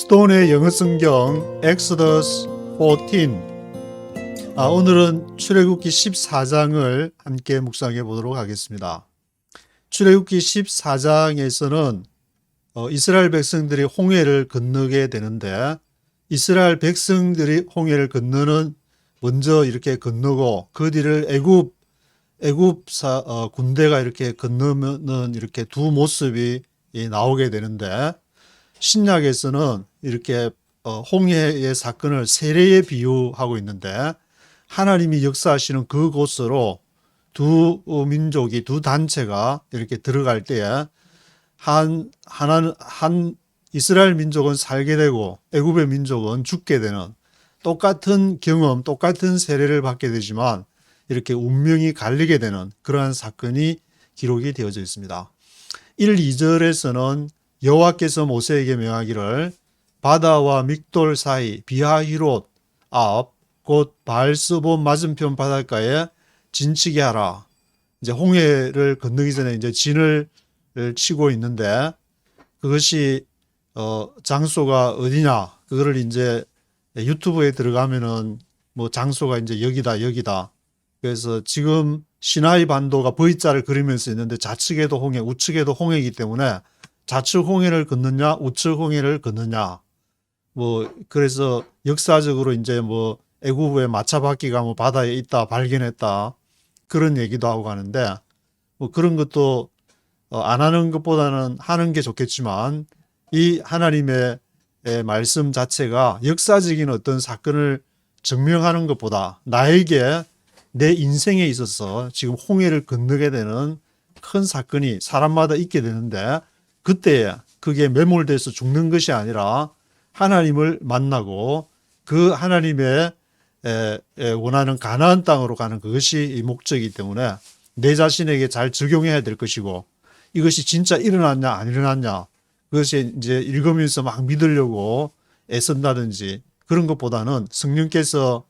스톤의 영어 성경 엑소더스 14. 오늘은 출애굽기 14장을 함께 묵상해 보도록 하겠습니다. 출애굽기 14장에서는 이스라엘 백성들이 홍해를 건너게 되는데, 이스라엘 백성들이 홍해를 건너는 먼저 이렇게 건너고 그 뒤를 애굽 군대가 이렇게 건너면은 이렇게 두 모습이 나오게 되는데, 신약에서는 이렇게 홍해의 사건을 세례에 비유하고 있는데, 하나님이 역사하시는 그곳으로 두 민족이, 두 단체가 이렇게 들어갈 때에 한 이스라엘 민족은 살게 되고 애굽의 민족은 죽게 되는, 똑같은 경험, 똑같은 세례를 받게 되지만 이렇게 운명이 갈리게 되는 그러한 사건이 기록이 되어져 있습니다. 1, 2절에서는 여호와께서 모세에게 명하기를 바다와 믹돌 사이 비하히롯 앞 곧 바알스본 맞은편 바닷가에 진치게 하라. 이제 홍해를 건너기 전에 이제 진을 치고 있는데, 그것이 장소가 어디냐? 그거를 이제 유튜브에 들어가면은 뭐 장소가 이제 여기다. 그래서 지금 시나이 반도가 V자를 그리면서 있는데, 좌측에도 홍해, 우측에도 홍해이기 때문에 좌측 홍해를 걷느냐, 우측 홍해를 걷느냐. 그래서 역사적으로 이제 애굽의 마차바퀴가 바다에 있다, 발견했다. 그런 얘기도 하고 가는데, 그런 것도 안 하는 것보다는 하는 게 좋겠지만, 이 하나님의 말씀 자체가 역사적인 어떤 사건을 증명하는 것보다 나에게 내 인생에 있어서 지금 홍해를 건너게 되는 큰 사건이 사람마다 있게 되는데, 그때 그게 매몰돼서 죽는 것이 아니라 하나님을 만나고 그 하나님의 원하는 가나안 땅으로 가는 그것이 이 목적이기 때문에 내 자신에게 잘 적용해야 될 것이고, 이것이 진짜 일어났냐 안 일어났냐, 그것이 이제 읽으면서 막 믿으려고 애쓴다든지 그런 것보다는 성령께서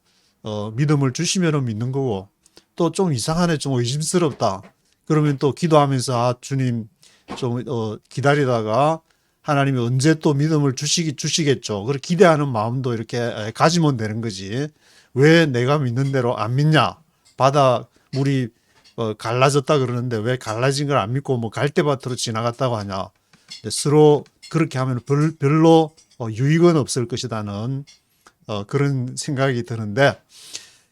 믿음을 주시면 믿는 거고, 또 좀 이상하네, 좀 의심스럽다, 그러면 또 기도하면서 주님 좀 기다리다가 하나님이 언제 또 믿음을 주시겠죠. 그렇게 기대하는 마음도 이렇게 가지면 되는 거지. 왜 내가 믿는 대로 안 믿냐? 바다 물이 갈라졌다 그러는데 왜 갈라진 걸 안 믿고 갈대밭으로 지나갔다고 하냐? 서로 그렇게 하면 별로 유익은 없을 것이라는 그런 생각이 드는데,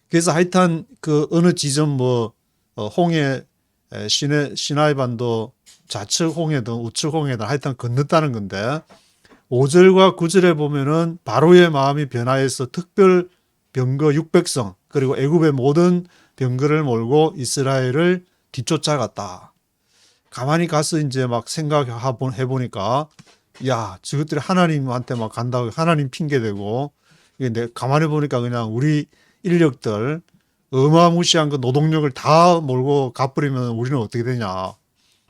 그래서 하여튼 그 어느 지점 홍해 시나이 반도 좌측 홍해든 우측 홍해든 하여튼 건넜다는 건데, 5절과 9절에 보면은 바로의 마음이 변화해서 특별 병거 600성 그리고 애굽의 모든 병거를 몰고 이스라엘을 뒤쫓아갔다. 가만히 가서 이제 막 생각해 보니까, 야, 저것들이 하나님한테 막 간다고 하나님 핑계대고, 이게 가만히 보니까 그냥 우리 인력들 어마무시한 그 노동력을 다 몰고 가버리면 우리는 어떻게 되냐?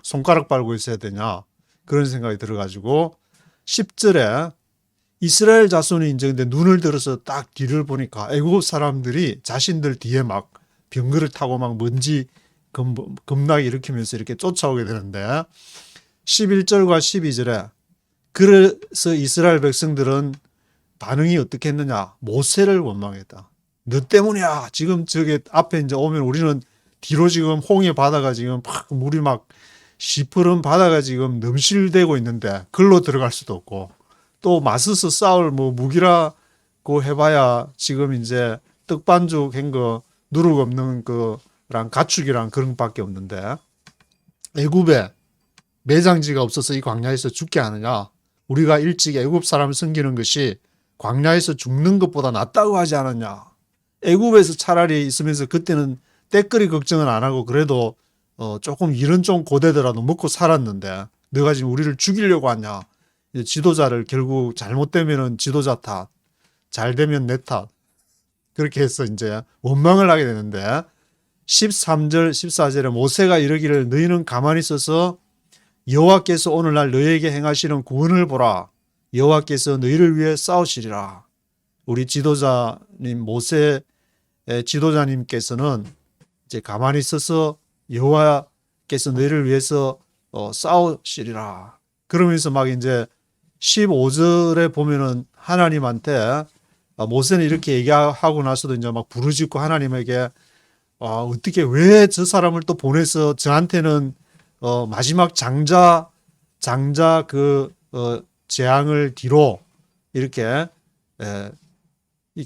손가락 빨고 있어야 되냐? 그런 생각이 들어가지고 10절에 이스라엘 자손이 이제 근데 눈을 들어서 딱 뒤를 보니까 애국 사람들이 자신들 뒤에 막 병거를 타고 막 먼지 겁나게 일으키면서 이렇게 쫓아오게 되는데, 11절과 12절에 그래서 이스라엘 백성들은 반응이 어떻게 했느냐? 모세를 원망했다. 너 때문이야. 지금 저기 앞에 이제 오면 우리는 뒤로 지금 홍해 바다가 지금 막 물이 막 시퍼런 바다가 지금 넘실대고 있는데 글로 들어갈 수도 없고, 또 맞서서 싸울 무기라고 해봐야 지금 이제 떡반죽 한 거 누룩 없는 거랑 가축이랑 그런 밖에 없는데, 애굽에 매장지가 없어서 이 광야에서 죽게 하느냐? 우리가 일찍 애굽 사람을 섬기는 것이 광야에서 죽는 것보다 낫다고 하지 않았냐? 애굽에서 차라리 있으면서 그때는 때거리 걱정은 안 하고 그래도 조금 일은 좀 고되더라도 먹고 살았는데, 너가 지금 우리를 죽이려고 하냐? 지도자를 결국 잘못되면은 지도자 탓, 잘 되면 내 탓, 그렇게 해서 이제 원망을 하게 되는데, 13절 14절에 모세가 이르기를 너희는 가만히 있어서 여호와께서 오늘날 너희에게 행하시는 구원을 보라. 여호와께서 너희를 위해 싸우시리라. 우리 지도자님 모세 지도자님께서는 이제 가만히 있어서 여호와께서 너희를 위해서 싸우시리라. 그러면서 막 이제 15절에 보면은 하나님한테 모세는 이렇게 얘기하고 나서도 이제 막 부르짖고 하나님에게 어떻게 왜 저 사람을 또 보내서 저한테는 마지막 장자 재앙을 뒤로 이렇게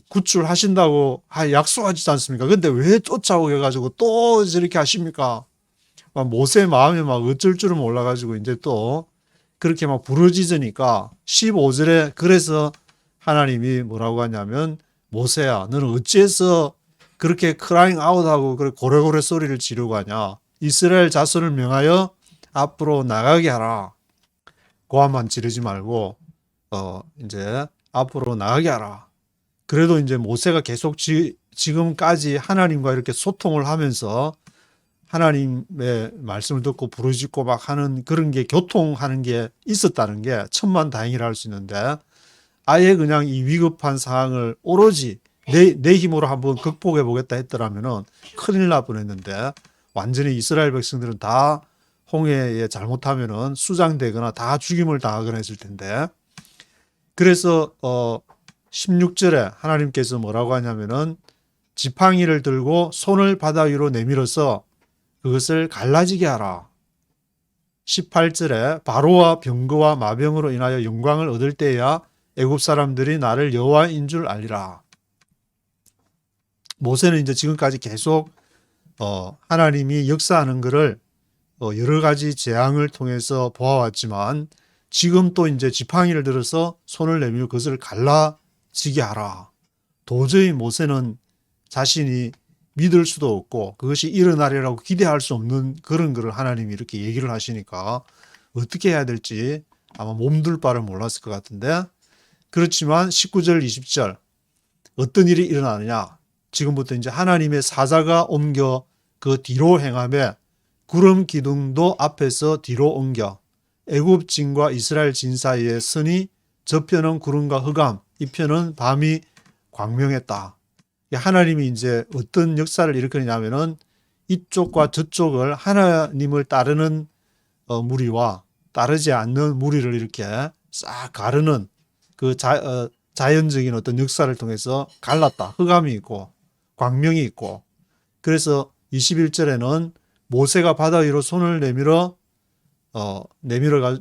구출하신다고 약속하지 않습니까? 근데 왜 쫓아오게 해가지고 또 저렇게 하십니까? 모세 마음이 막 어쩔 줄은 몰라가지고 이제 또 그렇게 막 부르짖으니까 15절에 그래서 하나님이 뭐라고 하냐면 모세야 너는 어찌해서 그렇게 크라잉 아웃하고 고래고래 소리를 지르고 하냐. 이스라엘 자손을 명하여 앞으로 나가게 하라. 고함만 지르지 말고 이제 앞으로 나가게 하라. 그래도 이제 모세가 계속 지금까지 하나님과 이렇게 소통을 하면서 하나님의 말씀을 듣고 부르짖고 막 하는 그런 게 교통하는 게 있었다는 게 천만다행이라 할 수 있는데 아예 그냥 이 위급한 상황을 오로지 내 힘으로 한번 극복해 보겠다 했더라면은 큰일 날 뻔했는데 완전히 이스라엘 백성들은 다 홍해에 잘못하면은 수장되거나 다 죽임을 당하거나 했을 텐데 그래서 16절에 하나님께서 뭐라고 하냐면은 지팡이를 들고 손을 바다 위로 내밀어서 그것을 갈라지게 하라. 18절에 바로와 병거와 마병으로 인하여 영광을 얻을 때야 애굽 사람들이 나를 여호와인 줄 알리라. 모세는 이제 지금까지 계속 하나님이 역사하는 것을 여러 가지 재앙을 통해서 보아왔지만 지금 또 이제 지팡이를 들어서 손을 내밀고 그것을 갈라지게 하라. 도저히 모세는 자신이 믿을 수도 없고 그것이 일어나리라고 기대할 수 없는 그런 것을 하나님이 이렇게 얘기를 하시니까 어떻게 해야 될지 아마 몸둘 바를 몰랐을 것 같은데 그렇지만 19절 20절 어떤 일이 일어나느냐 지금부터 이제 하나님의 사자가 옮겨 그 뒤로 행하며 구름 기둥도 앞에서 뒤로 옮겨 애굽 진과 이스라엘 진 사이에 서니 저편은 구름과 흑암 이 편은 밤이 광명했다. 하나님이 이제 어떤 역사를 일으키냐면은 이쪽과 저쪽을 하나님을 따르는 무리와 따르지 않는 무리를 이렇게 싹 가르는 그 자연적인 어떤 역사를 통해서 갈랐다. 흑암이 있고 광명이 있고 그래서 21절에는 모세가 바다 위로 손을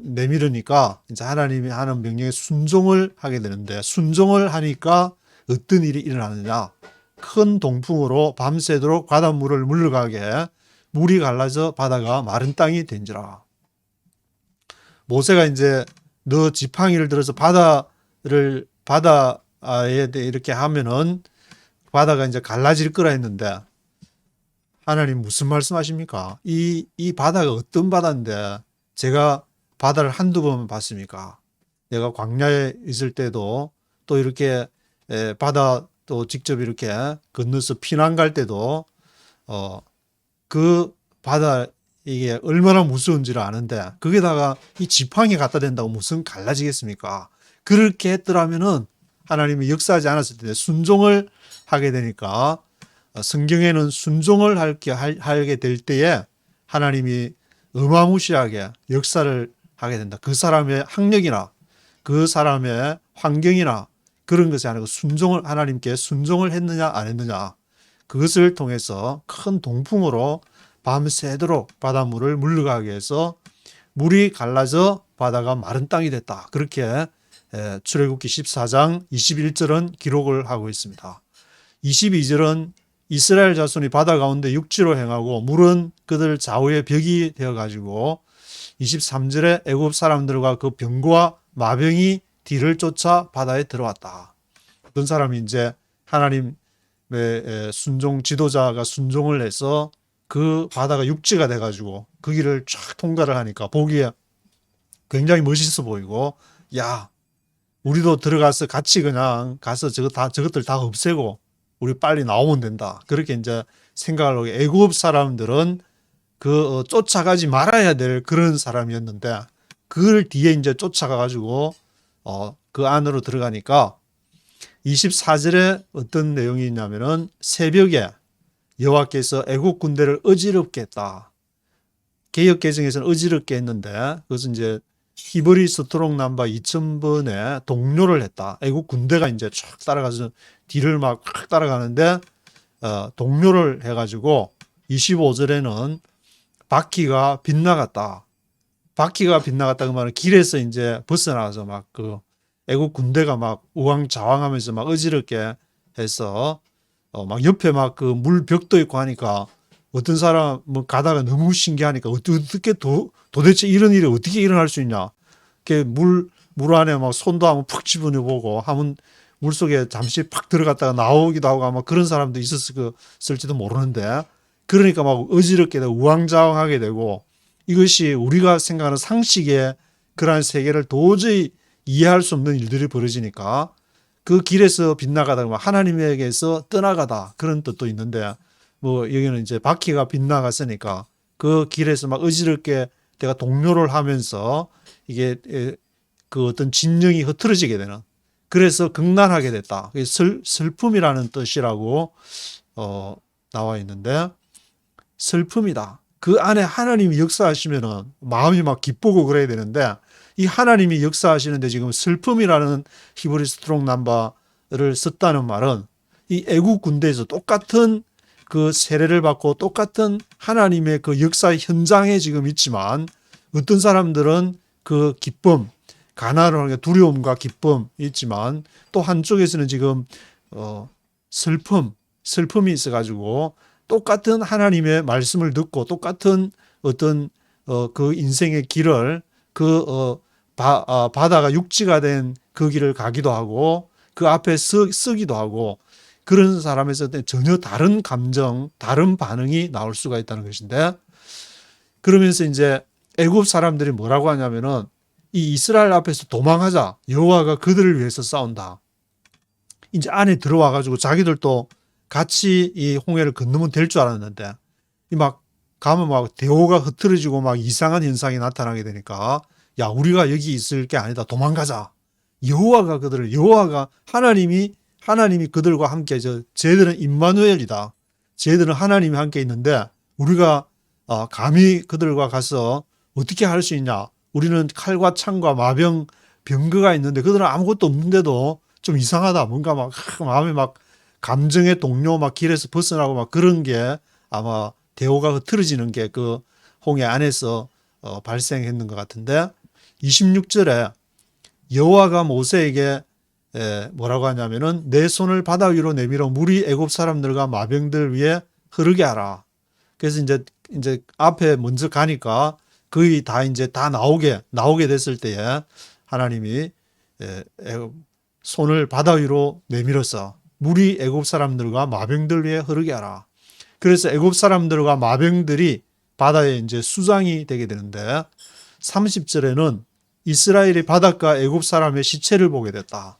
내밀으니까 이제 하나님이 하는 명령에 순종을 하게 되는데 순종을 하니까 어떤 일이 일어나느냐. 큰 동풍으로 밤새도록 바닷물을 물러가게 물이 갈라져 바다가 마른 땅이 된지라. 모세가 이제 너 지팡이를 들어서 바다에 이렇게 하면은 바다가 이제 갈라질 거라 했는데 하나님 무슨 말씀하십니까? 이 바다가 어떤 바다인데 제가 바다를 한두 번 봤습니까? 내가 광야에 있을 때도 또 이렇게 바다 또 직접 이렇게 건너서 피난 갈 때도 그 바다 이게 얼마나 무서운지를 아는데 거기다가 이 지팡이 갖다 댄다고 무슨 갈라지겠습니까? 그렇게 했더라면은 하나님이 역사하지 않았을 텐데 순종을 하게 되니까 성경에는 순종을 하게 될 때에 하나님이 어마무시하게 역사를 하게 된다. 그 사람의 학력이나 그 사람의 환경이나 그런 것이 아니고 하나님께 순종을 했느냐 안 했느냐 그것을 통해서 큰 동풍으로 밤새도록 바닷물을 물러가게 해서 물이 갈라져 바다가 마른 땅이 됐다. 그렇게 출애굽기 14장 21절은 기록을 하고 있습니다. 22절은 이스라엘 자손이 바다 가운데 육지로 행하고 물은 그들 좌우에 벽이 되어가지고 23절에 애굽 사람들과 그 병거와 마병이 뒤를 쫓아 바다에 들어왔다. 어떤 사람이 이제 하나님의 순종 지도자가 순종을 해서 그 바다가 육지가 돼가지고 그 길을 쫙 통과를 하니까 보기에 굉장히 멋있어 보이고 야 우리도 들어가서 같이 그냥 가서 저것들 다 없애고 우리 빨리 나오면 된다. 그렇게 이제 생각을 하고 애굽 사람들은 쫓아가지 말아야 될 그런 사람이었는데 그걸 뒤에 이제 쫓아가가지고 그 안으로 들어가니까 24절에 어떤 내용이 있냐면은 새벽에 여호와께서 애국 군대를 어지럽게 했다. 개역 개정에서는 어지럽게 했는데 그것은 이제 히브리 스트롱 넘버 2000번에 동료를 했다. 애국 군대가 이제 쫙 따라가서 뒤를 막 따라가는데 동료를 해가지고 25절에는 바퀴가 빗나갔다. 바퀴가 빗나갔다 그 말은 길에서 이제 벗어나서 막 그 애국 군대가 막 우왕좌왕하면서 막 어지럽게 해서 막 옆에 막 그 물 벽도 있고 하니까 어떤 사람은 가다가 너무 신기하니까 어떻게 도대체 이런 일이 어떻게 일어날 수 있냐. 이렇게 물 안에 막 손도 한번 푹 집어넣어보고 하면 물 속에 잠시 팍 들어갔다가 나오기도 하고 아마 그런 사람도 있었을지도 모르는데 그러니까 막 어지럽게 되고 우왕좌왕하게 되고 이것이 우리가 생각하는 상식의 그러한 세계를 도저히 이해할 수 없는 일들이 벌어지니까 그 길에서 빗나가다 하나님에게서 떠나가다 그런 뜻도 있는데 뭐 여기는 이제 바퀴가 빗나갔으니까 그 길에서 막 어지럽게 내가 동료를 하면서 이게 그 어떤 진영이 흐트러지게 되는 그래서 극난하게 됐다. 슬픔이라는 뜻이라고 나와 있는데 슬픔이다. 그 안에 하나님이 역사하시면은 마음이 막 기쁘고 그래야 되는데 이 하나님이 역사하시는데 지금 슬픔이라는 히브리 스트롱 넘버를 썼다는 말은 이 애국 군대에서 똑같은 그 세례를 받고 똑같은 하나님의 그 역사 현장에 지금 있지만 어떤 사람들은 그 기쁨, 가난을 하는 두려움과 기쁨이 있지만 또 한쪽에서는 지금 슬픔이 있어가지고 똑같은 하나님의 말씀을 듣고 똑같은 어떤 그 인생의 길을 바다가 육지가 된 그 길을 가기도 하고 그 앞에 쓰기도 하고 그런 사람에서 전혀 다른 감정, 다른 반응이 나올 수가 있다는 것인데 그러면서 이제 애굽 사람들이 뭐라고 하냐면은 이 이스라엘 앞에서 도망하자. 여호와가 그들을 위해서 싸운다. 이제 안에 들어와 가지고 자기들도 같이 이 홍해를 건너면 될 줄 알았는데 막 가면 막 대오가 흐트러지고 막 이상한 현상이 나타나게 되니까 야 우리가 여기 있을 게 아니다. 도망가자. 여호와가 하나님이 그들과 함께 쟤들은 임마누엘이다. 쟤들은 하나님이 함께 있는데 우리가 감히 그들과 가서 어떻게 할 수 있냐. 우리는 칼과 창과 마병 병거가 있는데 그들은 아무것도 없는데도 좀 이상하다. 뭔가 막 마음에 막 감정의 동요 막 길에서 벗어나고 막 그런 게 아마 대오가 흐트러지는 게 그 홍해 안에서 발생했는 것 같은데 26절에 여호와가 모세에게 뭐라고 하냐면은 내 손을 바다 위로 내밀어 물이 애굽 사람들과 마병들 위에 흐르게 하라. 그래서 이제 앞에 먼저 가니까 거의 다 이제 다 나오게 됐을 때에 하나님이 손을 바다 위로 내밀어서 물이 애굽 사람들과 마병들 위에 흐르게 하라. 그래서 애굽 사람들과 마병들이 바다에 이제 수장이 되게 되는데 30절에는 이스라엘이 바닷가 애굽 사람의 시체를 보게 됐다.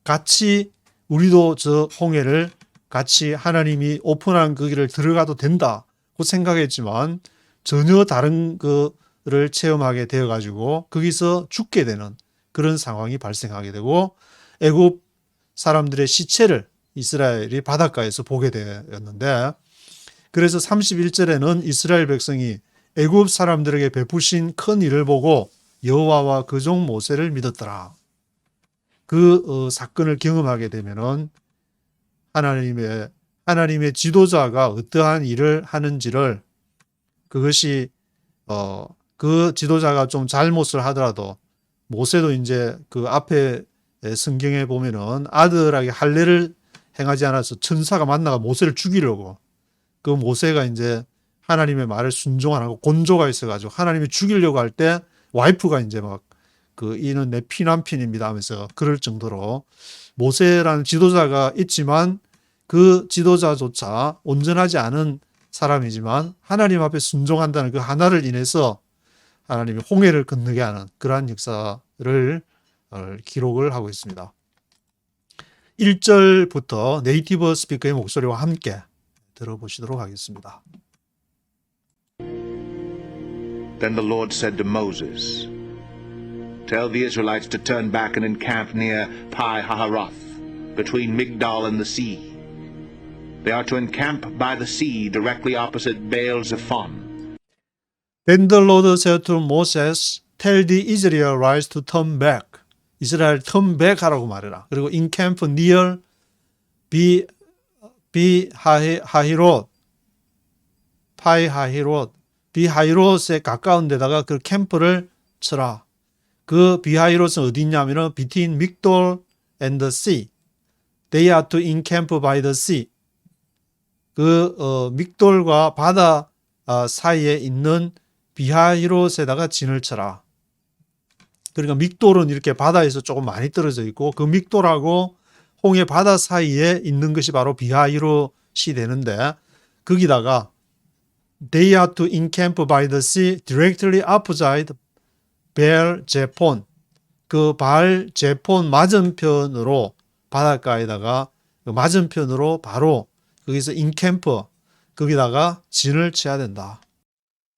같이 우리도 저 홍해를 같이 하나님이 오픈한 그 길을 들어가도 된다고 생각했지만 전혀 다른 거를 체험하게 되어가지고 거기서 죽게 되는 그런 상황이 발생하게 되고 애굽 사람들의 시체를 이스라엘이 바닷가에서 보게 되었는데 그래서 31절에는 이스라엘 백성이 애굽 사람들에게 베푸신 큰 일을 보고 여호와와 그 종 모세를 믿었더라. 그 사건을 경험하게 되면은 하나님의 지도자가 어떠한 일을 하는지를 그것이 그 지도자가 좀 잘못을 하더라도 모세도 이제 그 앞에 성경에 보면은 아들에게 할례를 행하지 않아서 천사가 만나가 모세를 죽이려고 그 모세가 이제 하나님의 말을 순종 안 하고 곤조가 있어가지고 하나님이 죽이려고 할 때 와이프가 이제 막 이는 내 피난편입니다 하면서 그럴 정도로 모세라는 지도자가 있지만 그 지도자조차 온전하지 않은 사람이지만 하나님 앞에 순종한다는 그 하나를 인해서 하나님이 홍해를 건너게 하는 그러한 역사를 기록을 하고 있습니다. 1절부터 네이티브 스피커의 목소리와 함께 들어보시도록 하겠습니다. Then the Lord said to Moses, Tell the Israelites to turn back and encamp near Pi-hahiroth, between Migdal and the sea. They are to encamp by the sea directly opposite Baal-zephon. Then the Lord said to Moses, tell the Israelites to turn back. 이스라엘 turn back 하라고 말해라. 그리고 encamp near 비하히롯, 비하히롯에 가까운 데다가 그 캠프를 쳐라. 그 비하히롯은 어디 있냐면은 between Migdol and the sea. They are to encamp by the sea. 믹돌과 바다 사이에 있는 비하히롯에다가 진을 쳐라. 그러니까 믹돌은 이렇게 바다에서 조금 많이 떨어져 있고 그 믹돌하고 홍해 바다 사이에 있는 것이 바로 비하히롯이 되는데 거기다가 They are to encamp by the sea directly opposite 벨 제폰. 그 발 제폰 맞은편으로 바닷가에다가 그 맞은편으로 바로 거기서 인캠프 거기다가 진을 쳐야 된다.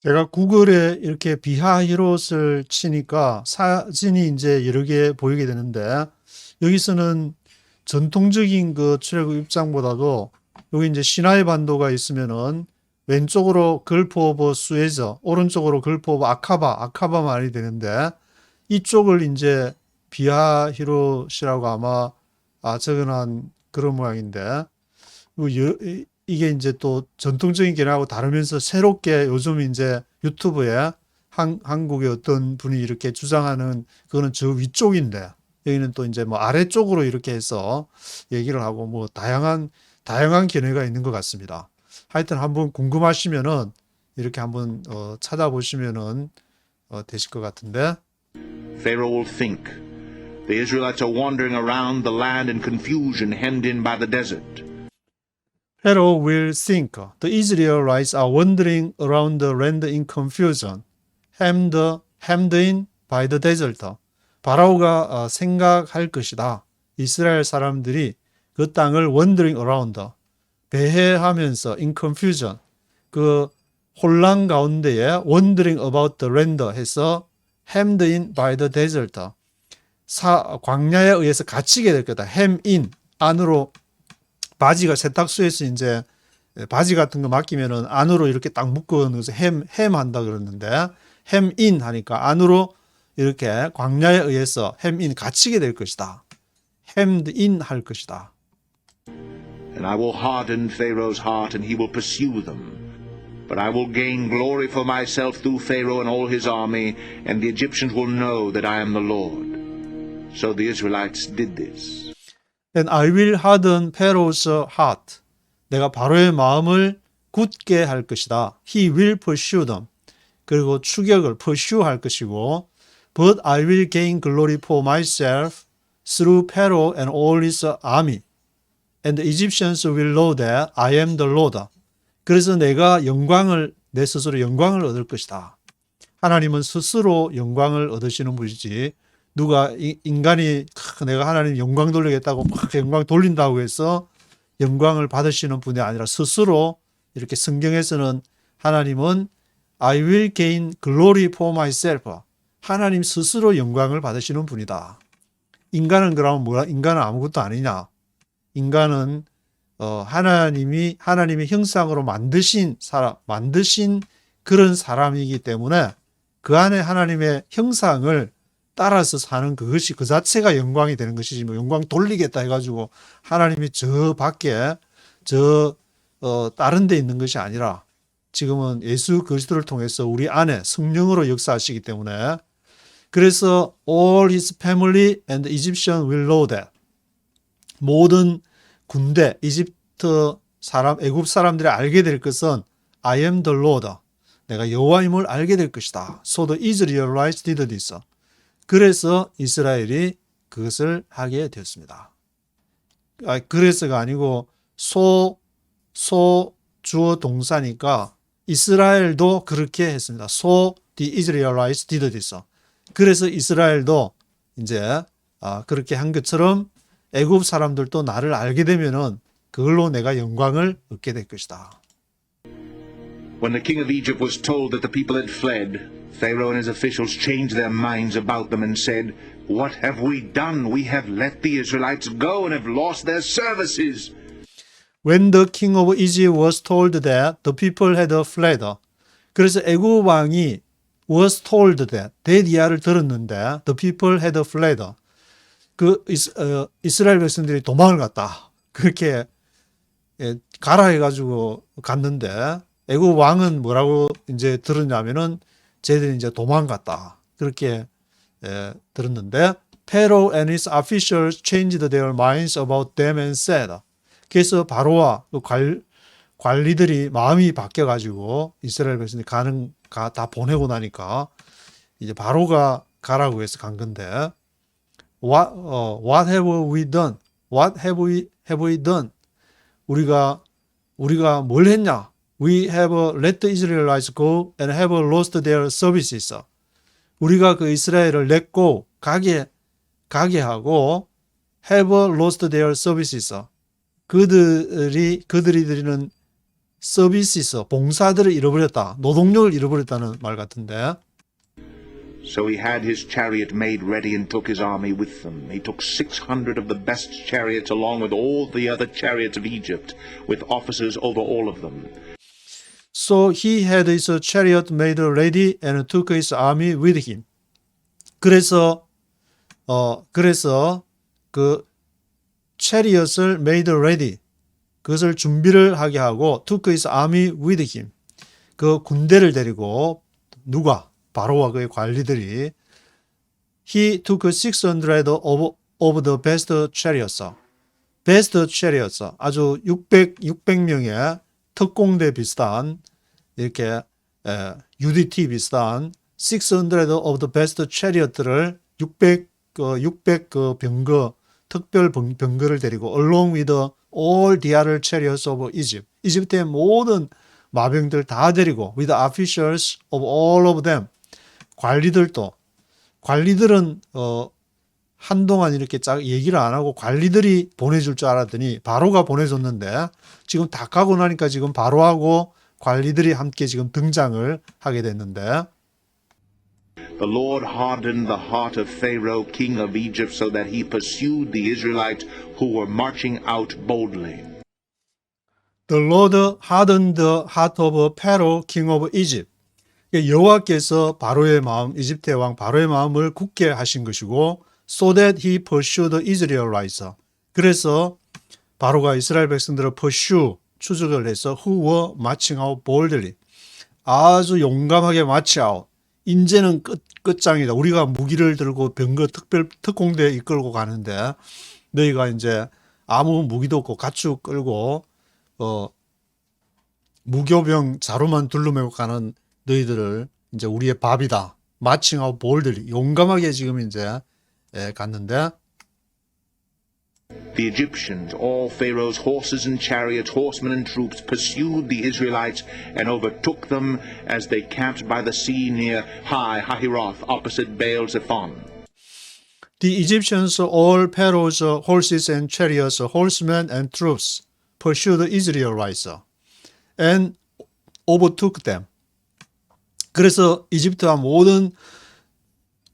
제가 구글에 이렇게 비하히롯을 치니까 사진이 이제 여러 개 보이게 되는데 여기서는 전통적인 그 출애굽 입장보다도 여기 이제 시나이 반도가 있으면은 왼쪽으로 걸프 오브 수에즈, 오른쪽으로 걸프 오브 아카바 말이 되는데 이쪽을 이제 비하히롯이라고 아마 적어놓은 그런 모양인데 이게 이제 또 전통적인 개념하고 다르면서 새롭게 요즘 이제 유튜브에 한국의 어떤 분이 이렇게 주장하는 그거는 저 위쪽인데 여기는 또 이제 뭐 아래쪽으로 이렇게 해서 얘기를 하고 뭐 다양한 견해가 있는 것 같습니다. 하여튼 한번 궁금하시면은 이렇게 한번 찾아보시면은 되실 것 같은데. Pharaoh will think the Israelites are wandering around the land in confusion, hemmed in by the desert. Pharaoh will think the Israelites are wandering around the land in confusion, hemmed in by the desert. 바라오가 생각할 것이다. 이스라엘 사람들이 그 땅을 wandering around, 배회하면서 in confusion, 그 혼란 가운데에 wandering about the land 해서 hemmed in by the desert, 광야에 의해서 갇히게 될 거다. hem in, 안으로 바지가 세탁소에서 이제 바지 같은 거 맡기면은 안으로 이렇게 딱 묶어 넣어서 햄 한다 그러는데 hem in 하니까 안으로 이렇게 광야에 의해서 hem in 갇히게 될 것이다. hemmed in 할 것이다. And I will harden Pharaoh's heart, and he will pursue them. But I will gain glory for myself through Pharaoh and all his army, and the Egyptians will know that I am the Lord. So the Israelites did this. And I will harden Pharaoh's heart. 내가 바로의 마음을 굳게 할 것이다. He will pursue them. 그리고 추격을 pursue 할 것이고, But I will gain glory for myself through Pharaoh and all his army. And the Egyptians will know that I am the Lord. 그래서 내가 내 스스로 영광을 얻을 것이다. 하나님은 스스로 영광을 얻으시는 분이지 누가 인간이 내가 하나님 영광 돌리겠다고 막 영광 돌린다고 해서 영광을 받으시는 분이 아니라 스스로 이렇게 성경에서는 하나님은 I will gain glory for myself. 하나님 스스로 영광을 받으시는 분이다. 인간은 그러면 뭐야? 인간은 아무것도 아니냐? 인간은 하나님의 형상으로 만드신 그런 사람이기 때문에 그 안에 하나님의 형상을 따라서 사는 그것이 그 자체가 영광이 되는 것이지 뭐 영광 돌리겠다 해가지고 하나님이 저 밖에 다른 데 있는 것이 아니라 지금은 예수 그리스도를 통해서 우리 안에 성령으로 역사하시기 때문에 그래서 all his family and the Egyptian will know that 모든 군대 이집트 사람 애굽 사람들이 알게 될 것은 I am the Lord. 내가 여호와임을 알게 될 것이다. So the Israelites did this. 그래서 이스라엘이 그것을 하게 되었습니다. 그래서가 아니고 주어 동사니까 이스라엘도 그렇게 했습니다. So the Israelites did this. 그래서 이스라엘도 이제 그렇게 한 것처럼 애굽 사람들도 나를 알게 되면은 그걸로 내가 영광을 얻게 될 것이다. When the king of Egypt was told that the people had fled, Pharaoh and his officials changed their minds about them and said, "What have we done? We have let the Israelites go and have lost their services." When the king of Egypt was told that the people had fled, 그래서 애굽 왕이 was told that 이야를 들었는데 the people had fled. 이스라엘 백성들이 도망을 갔다. 그렇게 가라 해가지고 갔는데 애굽 왕은 뭐라고 이제 들었냐면은 쟤들이 이제 도망갔다. 그렇게 들었는데 Pharaoh and his officials changed their minds about them and said. 그래서 바로와 그 관리들이 마음이 바뀌어가지고 이스라엘 백성들이 다 보내고 나니까 이제 바로가 가라고 해서 간 건데 What have we done? What have we done? 우리가 뭘 했냐? We have let the Israelites go and have lost their services. 우리가 그 이스라엘을 냈고 가게 하고 have lost their services. 그들이 드리는 서비스, 봉사들을 잃어버렸다. 노동력을 잃어버렸다는 말 같은데. So he had his chariot made ready and took his army with them. He took 600 of the best chariots along with all the other chariots of Egypt, with officers over all of them. So he had his chariot made ready and took his army with him. 그래서 그 chariot을 made ready, 그것을 준비를 하게 하고 took his army with him. 그 군대를 데리고 누가? 바로와 그의 관리들이 he took 600 of the best chariots. best chariots. 아주 600명의 특공대 비슷한 이렇게 UDT 비슷한 600 of the best chariot들을 600 그 병거 특별 병거를 데리고 along with all the other chariots of Egypt. 이집트의 모든 마병들 다 데리고 with the officials of all of them. 관리들은 한동안 이렇게 얘기를 안 하고 관리들이 보내줄 줄 알았더니 바로가 보내줬는데 지금 다 가고 나니까 지금 바로하고 관리들이 함께 지금 등장을 하게 됐는데 The Lord hardened the heart of Pharaoh, king of Egypt, so that he pursued the Israelites who were marching out boldly. The Lord hardened the heart of Pharaoh, king of Egypt. 여호와께서 바로의 마음, 이집트의 왕 바로의 마음을 굳게 하신 것이고 so that he pursued the Israelites. 그래서 바로가 이스라엘 백성들을 추적을 해서 who were marching out boldly. 아주 용감하게 march out. 이제는 끝장이다. 우리가 무기를 들고 병거 특공대 이끌고 가는데 너희가 이제 아무 무기도 없고 가축 끌고 무교병 자루만 둘러매고 가는 너희들을 이제 우리의 밥이다. marching out boldly. 용감하게 지금 이제 갔는데 The Egyptians, all Pharaoh's horses and chariots, horsemen and troops, pursued the Israelites and overtook them as they camped by the sea near Hahiroth, opposite Baal-zephon. The Egyptians, all Pharaoh's horses and chariots, horsemen and troops, pursued the Israelites and overtook them. 그래서 이집트와 모든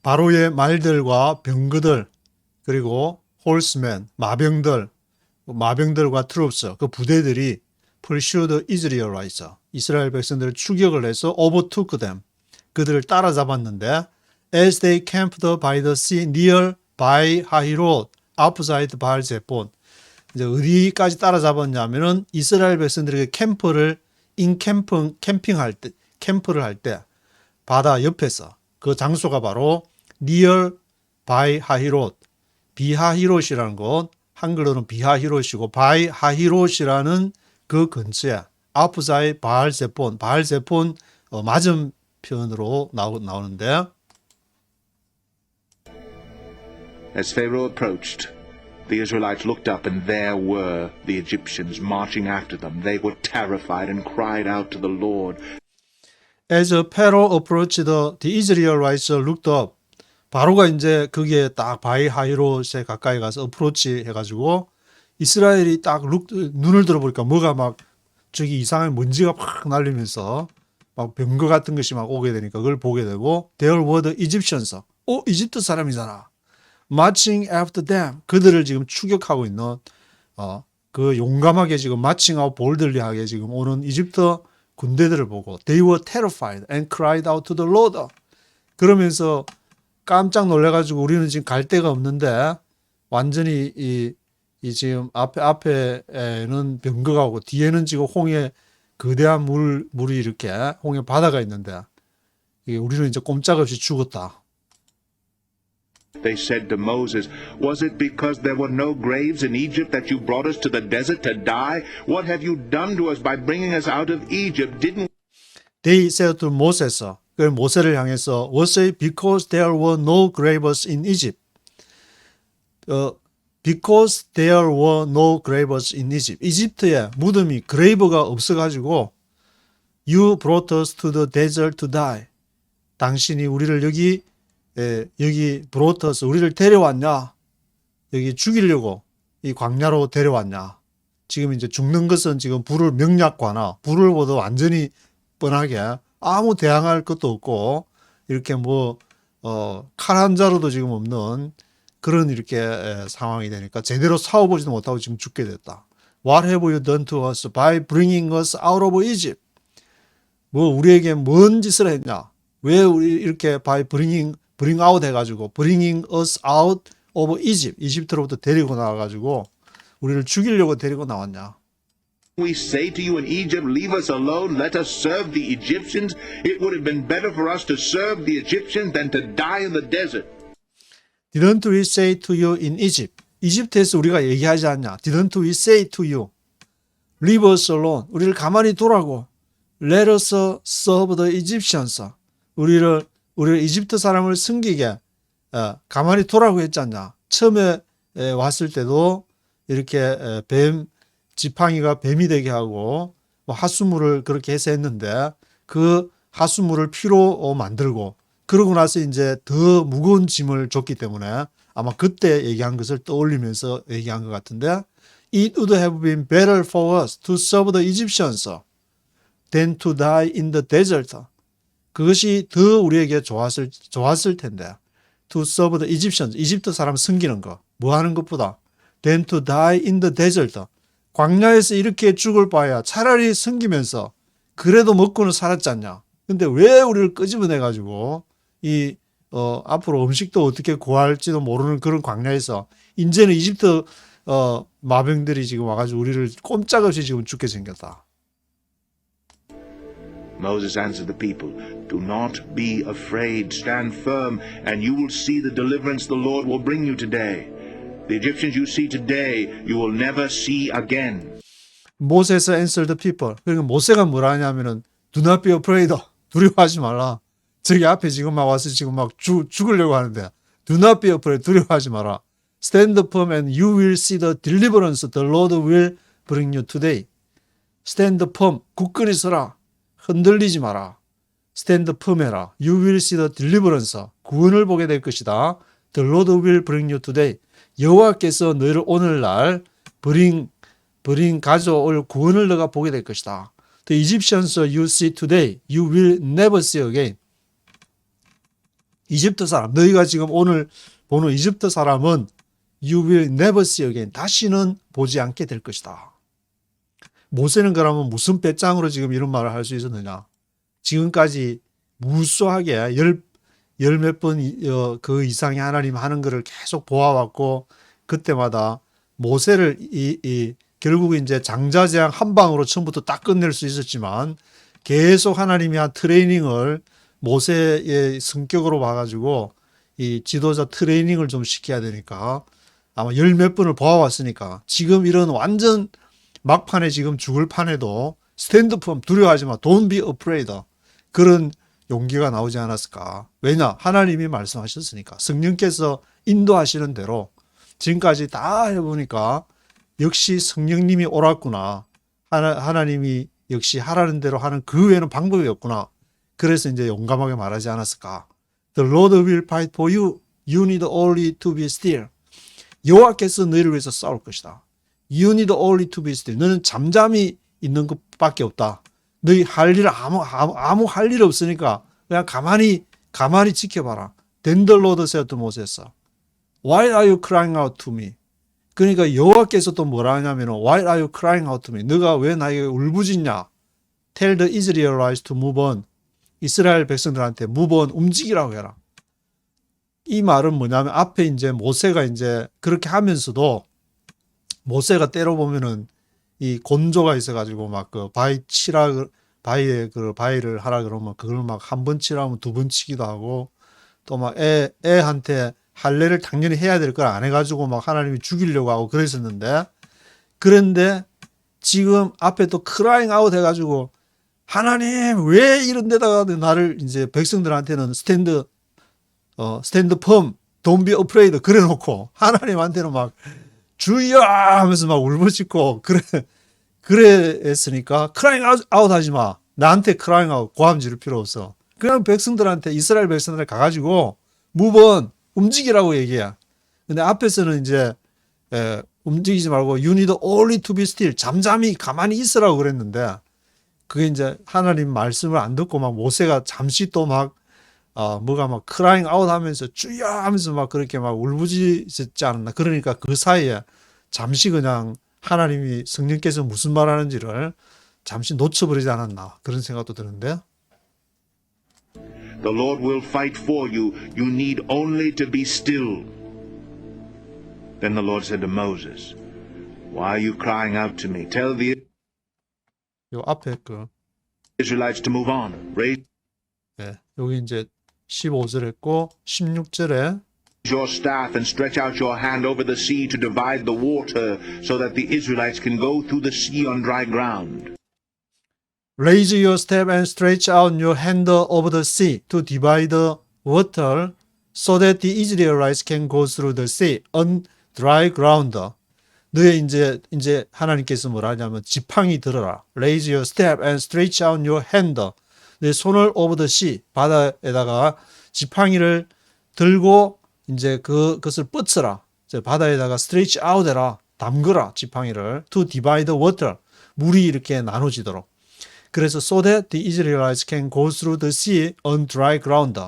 바로의 말들과 병거들 그리고 홀스맨, 마병들과 트룹스, 그 부대들이 pursued Israelites, 이스라엘 백성들을 추격을 해서 overtook them, 그들을 따라잡았는데 as they camped by the sea near by Hahiroth, opposite Baal-zephon. 이제 어디까지 따라잡았냐면은 이스라엘 백성들에게 캠프를 할 때 바다 옆에서 그 장소가 바로 near by Hahiroth, 비하히롯이라는 곳, 한글로는 비하히롯이고 바이하히롯이라는 그 근처에 아프사이 바알세폰 맞은편으로 나오는데 As Pharaoh approached, the Israelites looked up and there were the Egyptians marching after them. They were terrified and cried out to the Lord. As Pharaoh approached, the Israelites looked up. 바로가 이제 거기에 딱 바이하히롯에 가까이 가서 어프로치 해가지고 이스라엘이 딱 눈을 들어보니까 뭐가 막 저기 이상한 먼지가 팍 날리면서 막 병거 같은 것이 막 오게 되니까 그걸 보게 되고 There were the Egyptians. 이집트 사람이잖아. Marching after them. 그들을 지금 추격하고 있는 그 용감하게 지금 마칭하고 볼들리하게 지금 오는 이집트 군대들을 보고 They were terrified and cried out to the Lord. 그러면서 깜짝 놀래가지고 우리는 지금 갈 데가 없는데 완전히 이 지금 앞에는 병거가고 뒤에는 지금 홍해 거대한 물이 이렇게 홍해 바다가 있는데 우리는 이제 꼼짝없이 죽었다. They said to Moses, "Was it because there were no graves in Egypt that you brought us to the desert to die? What have you done to us by bringing us out of Egypt? Didn't They said to Moses, 그 모세를 향해서 Was it because there were no graves in Egypt? Because there were no graves in Egypt. 이집트에 무덤이 그레이브가 없어가지고 You brought us to the desert to die. 당신이 우리를 여기 brought us, 우리를 데려왔냐? 여기 죽이려고 이 광야로 데려왔냐? 지금 이제 죽는 것은 지금 불을 명약과나 불을 보도 완전히 뻔하게 아무 대항할 것도 없고 이렇게 칼 한 자루도 지금 없는 그런 이렇게 상황이 되니까 제대로 싸워보지도 못하고 지금 죽게 됐다. What have you done to us by bringing us out of Egypt? 우리에게 뭔 짓을 했냐? 왜 우리 이렇게 by bring out 해가지고 bringing us out of Egypt, 이집트로부터 데리고 나와가지고 우리를 죽이려고 데리고 나왔냐? we say to you in Egypt, leave us alone, let us serve the Egyptians? It would have been better for us to serve the Egyptians than to die in the desert." Didn't we say to you in Egypt? 이집트에서 우리가 얘기하지 않냐? Didn't we say to you? Leave us alone. 우리를 가만히 두라고. Let us serve the Egyptians. 우리를 이집트 사람을 섬기게 가만히 두라고 했지 않냐? 처음에 왔을 때도 이렇게 지팡이가 뱀이 되게 하고 하수물을 그렇게 해서 했는데 그 하수물을 피로 만들고 그러고 나서 이제 더 무거운 짐을 줬기 때문에 아마 그때 얘기한 것을 떠올리면서 얘기한 것 같은데 It would have been better for us to serve the Egyptians than to die in the desert. 그것이 더 우리에게 좋았을 텐데 to serve the Egyptians, 이집트 사람 섬기는 거, 뭐 하는 것보다 than to die in the desert. 광야에서 이렇게 죽을 바야 차라리 섬기면서 그래도 먹고는 살았지 않냐. 근데 왜 우리를 끄집어내가지고 앞으로 음식도 어떻게 구할지도 모르는 그런 광야에서 이제는 이집트 마병들이 지금 와가지고 우리를 꼼짝없이 지금 죽게 생겼다. Moses answered the people, "Do not be afraid. Stand firm, and you will see the deliverance the Lord will bring you today. The Egyptians you see today, you will never see again." Moses answered the people. 그러니까 모세가 뭐라 하냐면은 Do not be afraid. 두려워하지 말라. 저기 앞에 지금 막 와서 지금 막 죽으려고 하는데 Do not be afraid. 두려워하지 마라. Stand firm and you will see the deliverance the Lord will bring you today. Stand firm. 굳건히 서라. 흔들리지 마라. Stand firm 해라. You will see the deliverance. 구원을 보게 될 것이다. The Lord will bring you today. 여호와께서 너희를 오늘날 가져올 구원을 너가 보게 될 것이다. The Egyptians you see today, you will never see again. 이집트 사람, 너희가 지금 오늘 보는 이집트 사람은 you will never see again. 다시는 보지 않게 될 것이다. 모세는 그러면 무슨 배짱으로 지금 이런 말을 할 수 있었느냐? 지금까지 무수하게 열 몇 번 그 이상의 하나님 하는 것을 계속 보아왔고 그때마다 모세를 결국 이제 장자재앙 한 방으로 처음부터 딱 끝낼 수 있었지만 계속 하나님이 한 트레이닝을 모세의 성격으로 봐가지고 이 지도자 트레이닝을 좀 시켜야 되니까 아마 열 몇 번을 보아왔으니까 지금 이런 완전 막판에 지금 죽을 판에도 스탠드 펌 두려워하지 마. Don't be afraid. 그런 용기가 나오지 않았을까. 왜냐? 하나님이 말씀하셨으니까. 성령께서 인도하시는 대로 지금까지 다 해보니까 역시 성령님이 옳았구나. 하나님이 역시 하라는 대로 하는 그 외에는 방법이 없구나. 그래서 이제 용감하게 말하지 않았을까. The Lord will fight for you. You need only to be still. 여호와께서 너희를 위해서 싸울 것이다. You need only to be still. 너는 잠잠히 있는 것밖에 없다. 너희 할 일 아무 할 일 없으니까 그냥 가만히 지켜봐라. Then the Lord said to Moses, Why are you crying out to me? 그러니까 여호와께서 또 뭐라 하냐면 Why are you crying out to me? 너가 왜 나에게 울부짖냐? Tell the Israelites to move on. 이스라엘 백성들한테 무번 움직이라고 해라. 이 말은 뭐냐면 앞에 이제 모세가 이제 그렇게 하면서도 모세가 때려 보면은 이 곤조가 있어가지고 막 그 바위 치라 바위에 그 바위를 하라 그러면 그걸 막 한 번 치라면 두 번 치기도 하고 또 막 애한테 할례를 당연히 해야 될 걸 안 해가지고 막 하나님이 죽이려고 하고 그랬었는데 그런데 지금 앞에 또 크라잉 아웃 해가지고 하나님 왜 이런 데다가 나를 이제 백성들한테는 스탠드 펌 don't be afraid 그래 놓고 하나님한테는 막 주여 하면서 막 울부짖고 그래 했으니까 크라잉 아웃 하지 마. 나한테 크라잉 아웃 고함 지를 필요 없어. 그냥 백성들한테 이스라엘 백성들 가가지고 무번 움직이라고 얘기야. 근데 앞에서는 이제 움직이지 말고 you need only to be still 잠잠히 가만히 있으라고 그랬는데 그게 이제 하나님 말씀을 안 듣고 막 모세가 잠시 또 막 뭐가 막 크라잉 아웃 하면서 주여 하면서 막 그렇게 막 울부짖지 않았나. 그러니까 그 사이에 잠시 그냥 하나님이 성령께서 무슨 말 하는지를 잠시 놓쳐버리지 않았나. 그런 생각도 드는데. The Lord will fight for you. You need only to be still. Then the Lord said to Moses, Why are you crying out to me? Tell the 요 앞에 그 Israelites to move on. Raise 여기 이제 15절 했고 16절에 your staff and stretch out your hand over the sea to divide the water so that the Israelites can go through the sea on dry ground. Raise your staff and stretch out your hand over the sea to divide the water so that the Israelites can go through the sea on dry ground. 너의 이제 하나님께서 뭐라 하냐면 지팡이 들어라. Raise your staff and stretch out your hand. 내 손을 over the sea 바다에다가 지팡이를 들고 이제 그것을 뻗쳐라. 바다에다가 stretch out 해라. 담그라 지팡이를 to divide the water. 물이 이렇게 나눠지도록. 그래서 so that the Israelites can go through the sea on dry ground.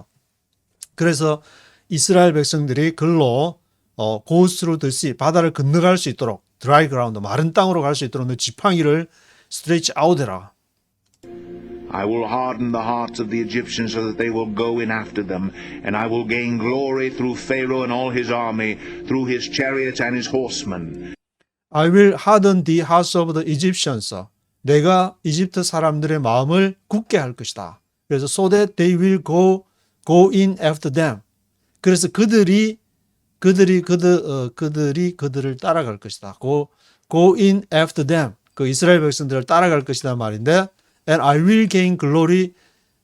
그래서 이스라엘 백성들이 글로 go through the sea 바다를 건너갈 수 있도록 dry ground 마른 땅으로 갈 수 있도록 너 지팡이를 stretch out 해라. I will harden the hearts of the Egyptians so that they will go in after them, and I will gain glory through Pharaoh and all his army, through his chariots and his horsemen. I will harden the hearts of the Egyptians. 내가 이집트 사람들의 마음을 굳게 할 것이다. 그래서 so that they will go in after them. 그래서 그들이 그들을 따라갈 것이다. go in after them. 그 이스라엘 백성들을 따라갈 것이다 말인데 and I will gain glory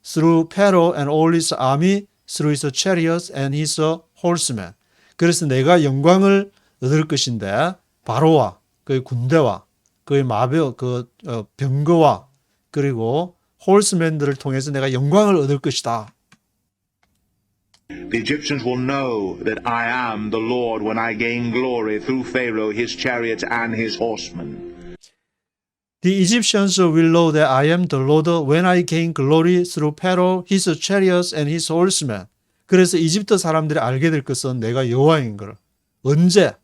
through Pharaoh and all his army, through his chariots and his horsemen. 그래서 내가 영광을 얻을 것인데 바로와 그의 군대와 그의 병거와 그리고 홀스맨들을 통해서 내가 영광을 얻을 것이다. The Egyptians will know that I am the Lord when I gain glory through Pharaoh, his chariots and his horsemen. The Egyptians will know that I am the Lord when I gain glory through Pharaoh, his chariots and his horsemen. 그래서 이집트 사람들이 알게 될 것은 내가 여호와인 걸. 언제?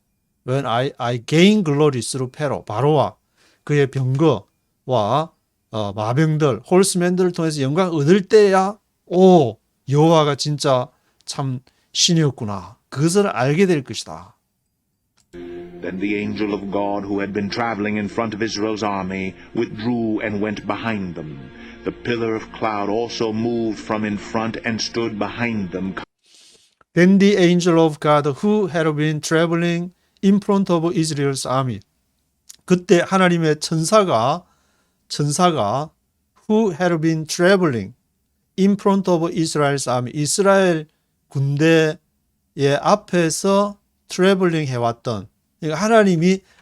When I gain glory through Pharaoh, 바로와 그의 병거와 마병들, 홀스맨들을 통해서 영광 얻을 때야 여호와가 진짜 참 신이었구나. 그것을 알게 될 것이다. Then the angel of God who had been traveling in front of Israel's army withdrew and went behind them. The pillar of cloud also moved from in front and stood behind them. Then the angel of God who had been traveling in front of Israel's army. 그때 하나님의 천사가 who had been traveling in front of Israel's army. 이스라엘 군대의 앞에서 traveling 해왔던 그러니까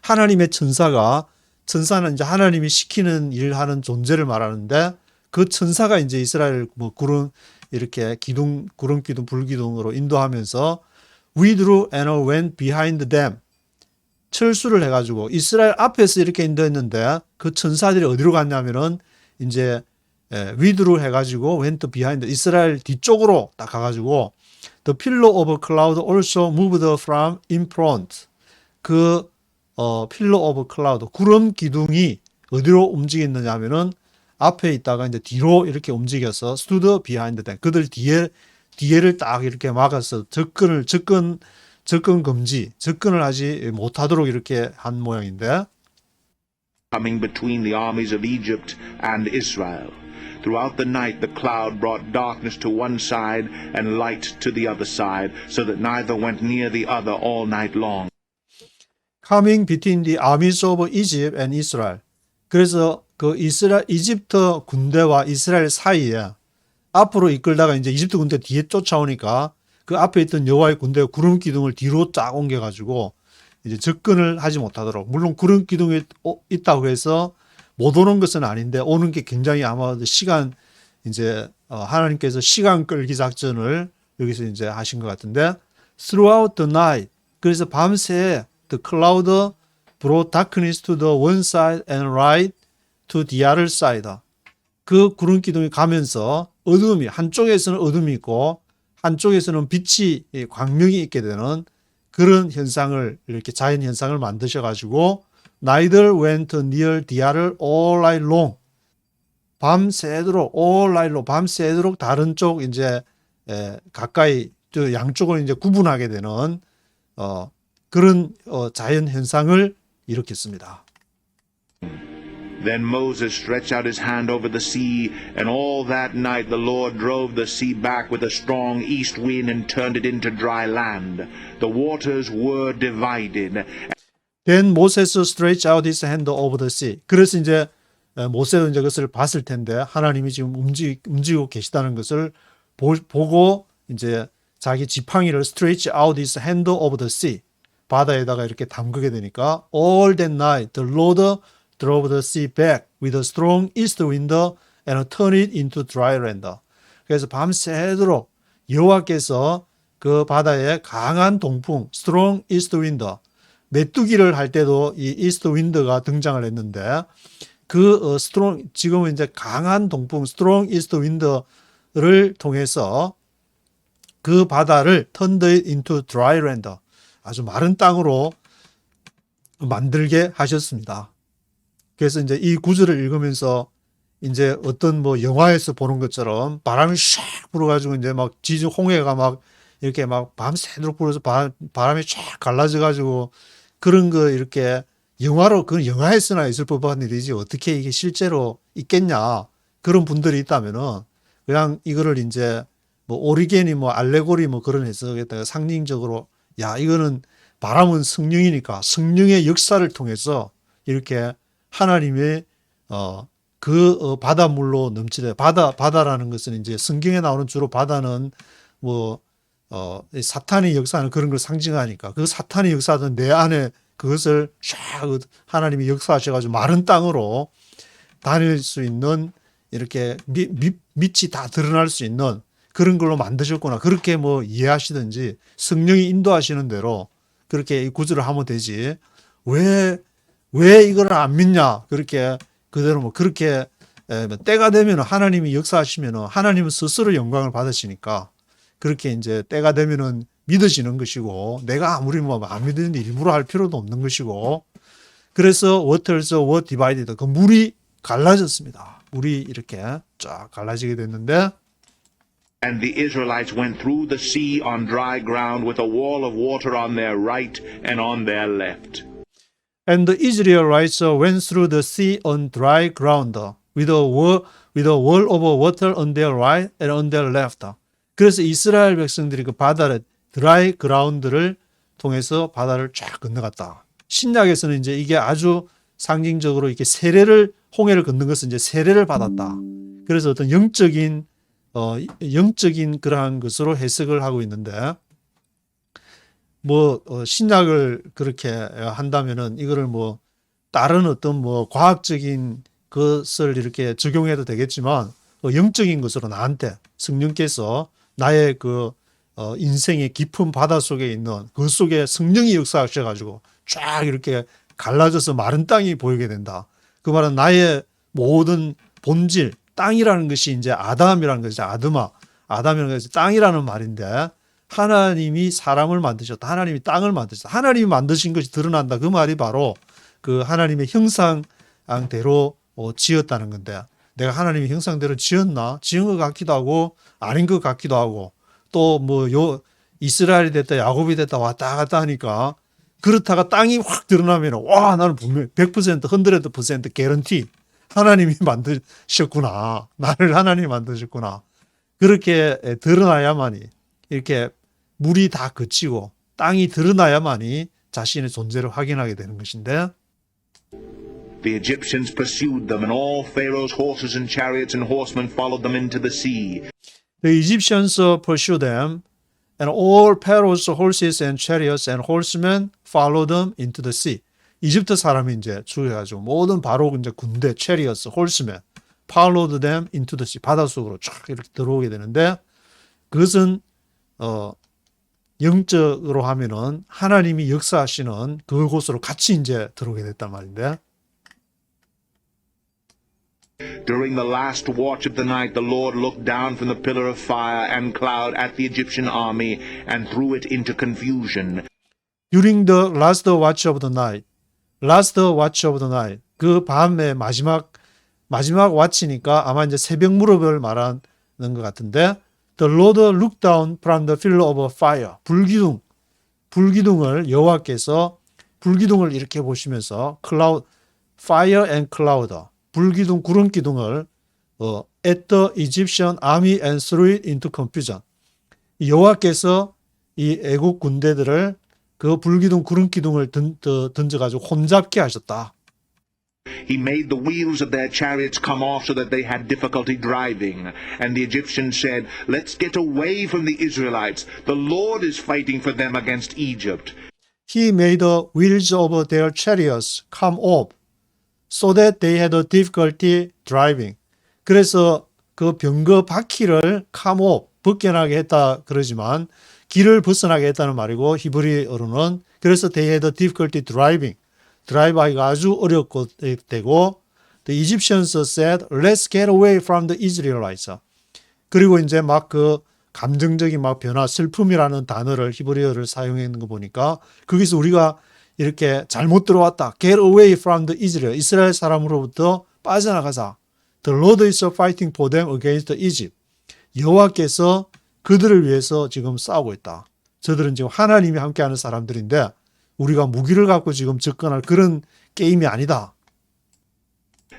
하나님의 천사는 이제 하나님이 시키는 일을 하는 존재를 말하는데 그 천사가 이제 이스라엘 구름 이렇게 구름 기둥 불기둥으로 인도하면서 withdrew and went behind them. 철수를 해가지고 이스라엘 앞에서 이렇게 인도했는데 그 천사들이 어디로 갔냐면은 이제 withdrew 해가지고 went behind 이스라엘 뒤쪽으로 딱 가가지고 the pillar of cloud also moved from in front. pillar of cloud 구름 기둥이 어디로 움직였느냐면은 앞에 있다가 이제 뒤로 이렇게 움직여서 stood behind them. 그들 뒤에를 딱 이렇게 막아서 접근 금지, 접근을 하지 못하도록 이렇게 한 모양인데, coming between the armies of Egypt and Israel. Throughout the night the cloud brought darkness to one side and light to the other side, so that neither went near the other all night long. coming between the armies of Egypt and Israel. 그래서 그 이집트 군대와 이스라엘 사이에 앞으로 이끌다가 이제 이집트 군대 뒤에 쫓아오니까 그 앞에 있던 여호와의 군대가 구름 기둥을 뒤로 쫙 옮겨가지고 이제 접근을 하지 못하도록. 물론 구름 기둥이 있다고 해서 못 오는 것은 아닌데 오는 게 굉장히 아마 시간 이제 하나님께서 시간 끌기 작전을 여기서 이제 하신 것 같은데, throughout the night. 그래서 밤새 the cloud brought darkness to the one side and light to the other side. 그 구름 기둥이 가면서 어둠이, 한쪽에서는 어둠이 있고 한쪽에서는 빛이, 광명이 있게 되는 그런 현상을, 이렇게 자연 현상을 만드셔가지고 neither went near the other all night long. 밤새도록 all night long, 밤새도록 다른 쪽 이제 가까이 양쪽을 이제 구분하게 되는 그런 자연 현상을 일으켰습니다. Then Moses stretched out his hand over the sea, and all that night the Lord drove the sea back with a strong east wind and turned it into dry land. The waters were divided. Then Moses stretched out his hand over the sea. 그래서 이제 모세는 이제 그것을 봤을 텐데 하나님이 지금 움직이고 계시다는 것을 보고 이제 자기 지팡이를 stretch out his hand over the sea. 바다에다가 이렇게 담그게 되니까 all that night the Lord drove the sea back with a strong east wind and turned it into dry land. 그래서 밤새도록 여호와께서 그 바다에 강한 동풍, strong east wind, 메뚜기를 할 때도 이 east wind가 등장을 했는데 그 strong, 지금은 이제 강한 동풍, strong east wind를 통해서 그 바다를 turned it into dry land, 아주 마른 땅으로 만들게 하셨습니다. 그래서 이제 이 구절을 읽으면서 이제 어떤 뭐 영화에서 보는 것처럼 바람이 샥 불어가지고 이제 막 지진 홍해가 막 이렇게 막 밤새도록 불어서 바람이 쫙 갈라져가지고 그런 거 이렇게 영화로, 그 영화에서나 있을 법한 일이지 어떻게 이게 실제로 있겠냐. 그런 분들이 있다면은 그냥 이거를 이제 뭐 오리게니 뭐 알레고리 뭐 그런 해석에다가 상징적으로 야, 이거는 바람은 성령이니까 성령의 역사를 통해서 이렇게 하나님의 바닷물로 넘치되 바다라는 것은 이제 성경에 나오는 주로 바다는 뭐 사탄의 역사는 그런 걸 상징하니까 그 사탄의 역사는 내 안에 그것을 샥 하나님이 역사하셔가지고 마른 땅으로 다닐 수 있는 이렇게 밑이 다 드러날 수 있는 그런 걸로 만드셨구나. 그렇게 뭐 이해하시든지 성령이 인도하시는 대로 그렇게 이 구절을 하면 되지. 왜 이걸 안 믿냐? 그렇게 그대로 뭐 그렇게 때가 되면 하나님이 역사하시면 하나님은 스스로 영광을 받으시니까 그렇게 이제 때가 되면은 믿어지는 것이고 내가 아무리 뭐 안 믿는 일부러 할 필요도 없는 것이고 그래서 waters were divided. 그 물이 갈라졌습니다. 물이 이렇게 쫙 갈라지게 됐는데 And the Israelites went through the sea on dry ground with a wall of water on their right and on their left. And the Israelites went through the sea on dry ground with a wall of water on their right and on their left. 그래서 이스라엘 백성들이 그 바다를 드라이 그라운드를 통해서 바다를 쫙 건너갔다. 신약에서는 이제 이게 아주 상징적으로 이렇게 홍해를 건넌 것은 이제 세례를 받았다. 그래서 어떤 영적인 그러한 것으로 해석을 하고 있는데 뭐 신약을 그렇게 한다면은 이거를 뭐 다른 어떤 뭐 과학적인 것을 이렇게 적용해도 되겠지만 영적인 것으로 나한테 성령께서 나의 그 인생의 깊은 바다 속에 있는 그 속에 성령이 역사하셔가지고 쫙 이렇게 갈라져서 마른 땅이 보이게 된다. 그 말은 나의 모든 본질, 땅이라는 것이 이제 아담이라는 것이죠. 아담이라는 것이 땅이라는 말인데 하나님이 사람을 만드셨다. 하나님이 땅을 만드셨다. 하나님이 만드신 것이 드러난다. 그 말이 바로 그 하나님의 형상대로 지었다는 건데 내가 하나님의 형상대로 지었나? 지은 것 같기도 하고 아닌 것 같기도 하고 또 뭐 이스라엘이 됐다 야곱이 됐다 왔다 갔다 하니까 그렇다가 땅이 확 드러나면 와 나는 분명히 100% 100% 개런티 하나님이 만드셨구나. 나를 하나님이 만드셨구나. 그렇게 드러나야만이 이렇게 물이 다 그치고 땅이 드러나야만이 자신의 존재를 확인하게 되는 것인데 The Egyptians pursued them, and all Pharaoh's horses and chariots and horsemen followed them into the sea. The Egyptians pursued them and all Pharaoh's horses and chariots and horsemen followed them into the sea. 이집트 사람이 이제 죽여가지고 모든 바로 이제 군대, chariots, horsemen followed them into the sea. 바닷속으로 쫙 이렇게 들어오게 되는데 그것은 영적으로 하면은 하나님이 역사하시는 그곳으로 같이 이제 들어오게 됐단 말인데 During the last watch of the night, the Lord looked down from the pillar of fire and cloud at the Egyptian army and threw it into confusion. During the last watch of the night, last watch of the night, 그 밤의 마지막 watch니까 아마 이제 새벽 무렵을 말하는 것 같은데, the Lord looked down from the pillar of fire, 불기둥을 여호와께서 불기둥을 이렇게 보시면서 cloud, fire and cloud, 불기둥 구름 기둥을 at the Egyptian army and threw it into confusion. 여호와께서 이 애국 군대들을 그 불기둥 구름 기둥을 던져가지고 혼잡게 하셨다. He made the wheels of their chariots come off so that they had difficulty driving. And the Egyptians said, "Let's get away from the Israelites. The Lord is fighting for them against Egypt." He made the wheels of their chariots come off so that they had difficulty driving. 그래서 그 병거 바퀴를 come off, 벗겨나게 했다 그러지만 길을 벗어나게 했다는 말이고 히브리어로는 그래서 they had difficulty driving. 드라이브하기가 아주 어렵고 되고 the Egyptians said, "Let's get away from the Israelites." 그리고 이제 막 그 감정적인 막 변화, 슬픔이라는 단어를 히브리어를 사용하는 거 보니까 거기서 우리가 이렇게 잘못 들어왔다. Get away from the Israel. 이스라엘 사람으로부터 빠져나가자. The Lord is fighting for them against Egypt. 여호와께서 그들을 위해서 지금 싸우고 있다. 저들은 지금 하나님이 함께하는 사람들인데 우리가 무기를 갖고 지금 접근할 그런 게임이 아니다.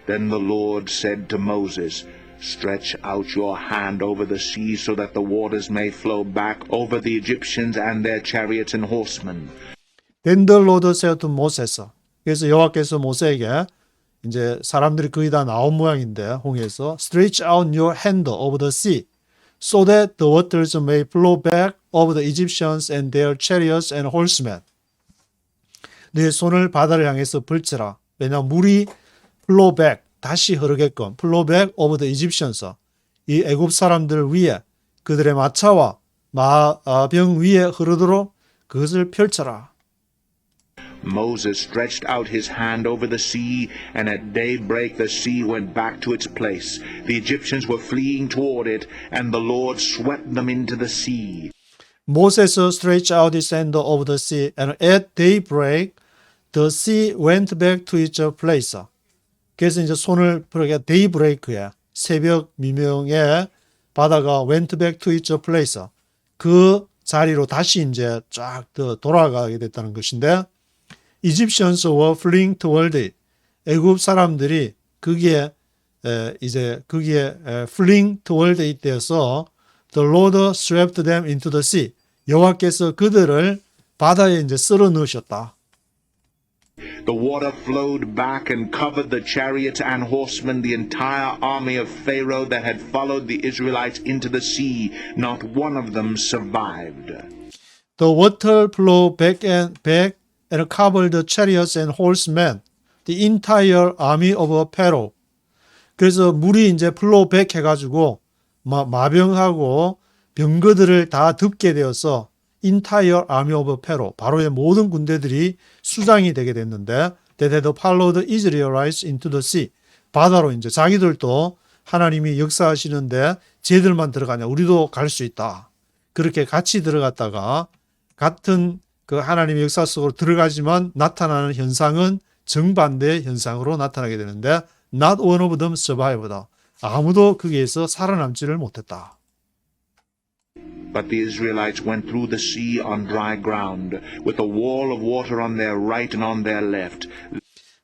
Then the Lord said to Moses, "Stretch out your hand over the sea so that the waters may flow back over the Egyptians and their chariots and horsemen." Then the Lord said to Moses. 그래서 여호와께서 모세에게 이제 사람들이 거의 다 나온 모양인데 홍해에서 Stretch out your hand over the sea so that the waters may flow back over the Egyptians and their chariots and horsemen. 네 손을 바다를 향해서 펼쳐라. 왜냐하면 물이 flow back, 다시 흐르게끔 flow back over the Egyptians. 이 애굽 사람들 위에 그들의 마차와 마병 위에 흐르도록 그것을 펼쳐라. Moses stretched out his hand over the sea, and at daybreak the sea went back to its place. The Egyptians were fleeing toward it, and the Lord swept them into the sea. Moses stretched out his hand over the sea, and at daybreak the sea went back to its place. 그래서 이제 손을 펴게 daybreak에 새벽 미명에 바다가 went back to its place. 그 자리로 다시 이제 쫙 돌아가게 됐다는 것인데 Egyptians were fleeing toward it. 애굽 사람들이 거기에 fleeing toward it 되어서 the Lord swept them into the sea. 여호와께서 그들을 바다에 이제 쓸어 넣으셨다. The water flowed back and covered the chariots and horsemen, the entire army of Pharaoh that had followed the Israelites into the sea. Not one of them survived. The water flowed back and covered the chariots and horsemen, the entire army of Pharaoh. 그래서 물이 이제 flow back 해가지고 마병하고 병거들을 다 덮게 되어서 entire army of Pharaoh, 바로의 모든 군대들이 수장이 되게 됐는데 that had followed the Israelites into the sea. 바다로 이제 자기들도 하나님이 역사하시는데 쟤들만 들어가냐 우리도 갈 수 있다. 그렇게 같이 들어갔다가 같은 그 하나님의 역사 속으로 들어가지만 나타나는 현상은 정반대의 현상으로 나타나게 되는데 not one of them survived. 아무도 거기에서 살아남지를 못했다. But the Israelites went through the sea on dry ground, with a wall of water on their right and on their left.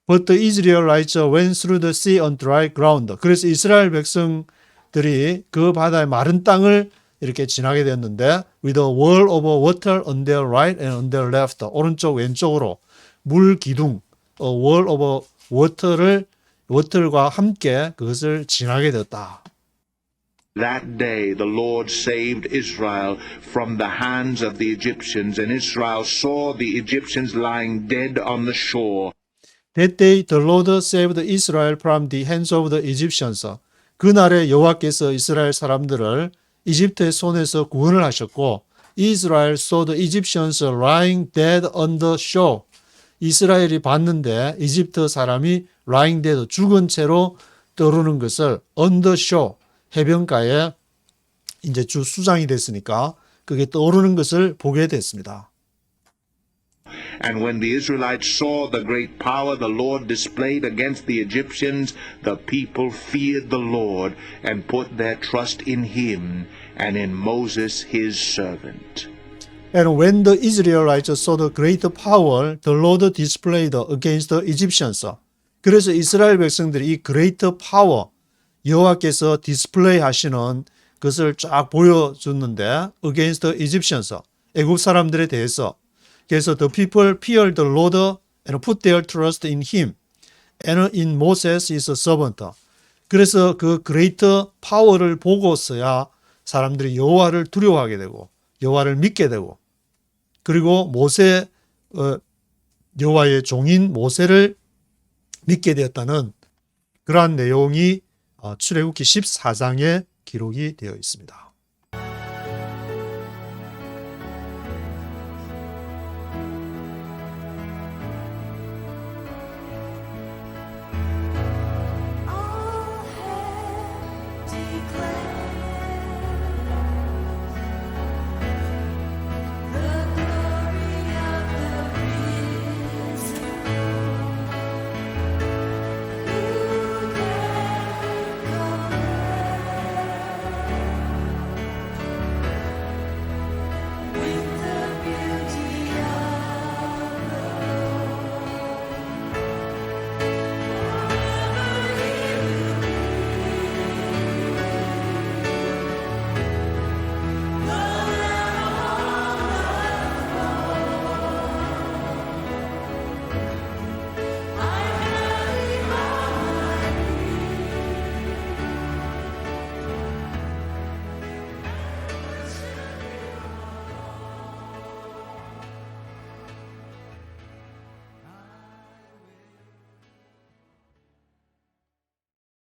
But the Israelites went through the sea on dry ground. 그래서 이스라엘 백성들이 그 바다의 마른 땅을 이렇게 지나게 되었는데 with a wall of water on their right and on their left. 오른쪽 왼쪽으로 물 기둥, a wall of water과 함께 그것을 지나게 되었다. That day the Lord saved Israel from the hands of the Egyptians, and Israel saw the Egyptians lying dead on the shore. That day the Lord saved Israel from the hands of the Egyptians. 그날에 여호와께서 이스라엘 사람들을 이집트의 손에서 구원을 하셨고 Israel saw the Egyptians lying dead on the shore. 이스라엘이 봤는데 이집트 사람이 lying dead, 죽은 채로 떠오르는 것을 on the shore, 해변가에 이제 주 수장이 됐으니까 그게 떠오르는 것을 보게 됐습니다. And when the Israelites saw the great power the Lord displayed against the Egyptians, the people feared the Lord and put their trust in him and in Moses his servant. And when the Israelites saw the great power the Lord displayed against the Egyptians. 그래서 이스라엘 백성들이 이 great power, 여호와께서 디스플레이 하시는 것을 쫙 보여줬는데 against the Egyptians, 애굽 사람들에 대해서. 그래서 the people feared the Lord and put their trust in him and in Moses his servant. 그래서 그 great power를 보고서야 사람들이 여호와를 두려워하게 되고 여호와를 믿게 되고 그리고 모세 여호와의 종인 모세를 믿게 되었다는 그러한 내용이 출애굽기 14장에 기록이 되어 있습니다.